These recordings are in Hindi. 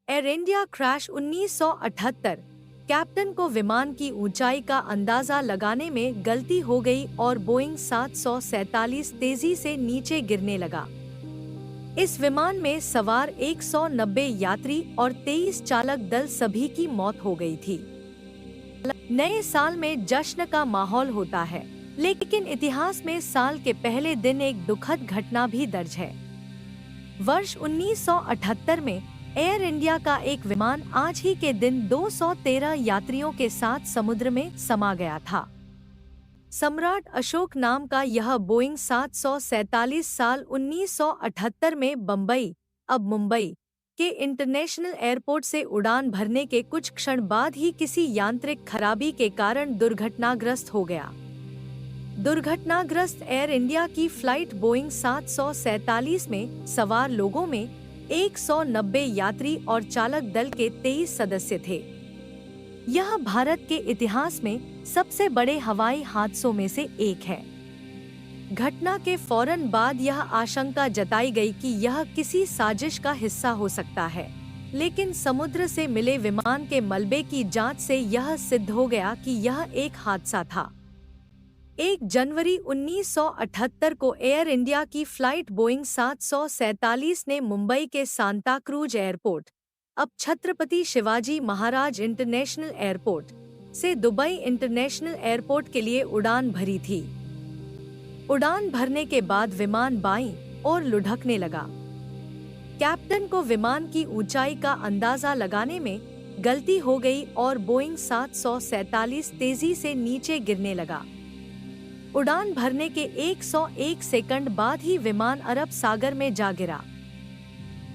Air India crash 1978। कैप्टन को विमान की ऊंचाई का अंदाजा लगाने में गलती हो गई और बोइंग 747 तेजी से नीचे गिरने लगा। इस विमान में सवार 190 यात्री और 23 चालक दल सभी की मौत हो गई थी। नए साल में जश्न का माहौल होता है, लेकिन इतिहास में साल के पहले दिन एक दुखद घटना भी दर्ज है। वर्ष 1978 में एयर इंडिया का एक विमान आज ही के दिन 213 यात्रियों के साथ समुद्र में समा गया था। सम्राट अशोक नाम का यह बोइंग 747 साल 1978 में बम्बई, अब मुंबई, के इंटरनेशनल एयरपोर्ट से उड़ान भरने के कुछ क्षण बाद ही किसी यांत्रिक खराबी के कारण दुर्घटनाग्रस्त हो गया। दुर्घटनाग्रस्त एयर इंडिया की फ्लाइट बोइंग 747 में सवार लोगों में 190 यात्री और चालक दल के 23 सदस्य थे। यह भारत के इतिहास में सबसे बड़े हवाई हादसों में से एक है। घटना के फौरन बाद यह आशंका जताई गई कि यह किसी साजिश का हिस्सा हो सकता है, लेकिन समुद्र से मिले विमान के मलबे की जांच से यह सिद्ध हो गया कि यह एक हादसा था। 1 जनवरी 1978 को एयर इंडिया की फ्लाइट बोइंग 747 ने मुंबई के सांता क्रूज एयरपोर्ट, अब छत्रपति शिवाजी महाराज इंटरनेशनल एयरपोर्ट, से दुबई इंटरनेशनल एयरपोर्ट के लिए उड़ान भरी थी। उड़ान भरने के बाद विमान बाईं ओर लुढ़कने लगा। कैप्टन को विमान की ऊंचाई का अंदाजा लगाने में गलती हो गई और बोइंग 747 तेजी से नीचे गिरने लगा। उड़ान भरने के 101 सेकंड बाद ही विमान अरब सागर में जा गिरा।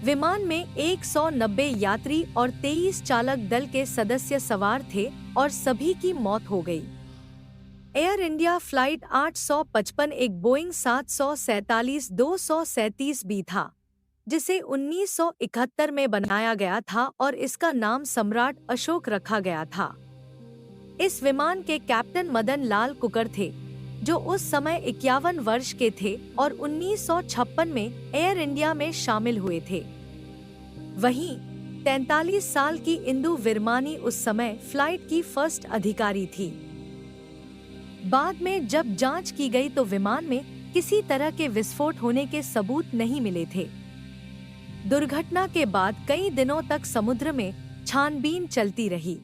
विमान में 190 यात्री और 23 चालक दल के सदस्य सवार थे और सभी की मौत हो गई। एयर इंडिया फ्लाइट 855 एक बोइंग 747-237 बी था, जिसे 1971 में बनाया गया था और इसका नाम सम्राट अशोक रखा गया था। इस विमान के कैप्टन मदन लाल कुकर थे, जो उस समय 51 वर्ष के थे और 1956 में एयर इंडिया में शामिल हुए थे। वहीं 43 साल की इंदु विरमानी उस समय फ्लाइट की फर्स्ट अधिकारी थी। बाद में जब जांच की गई तो विमान में किसी तरह के विस्फोट होने के सबूत नहीं मिले थे। दुर्घटना के बाद कई दिनों तक समुद्र में छानबीन चलती रही।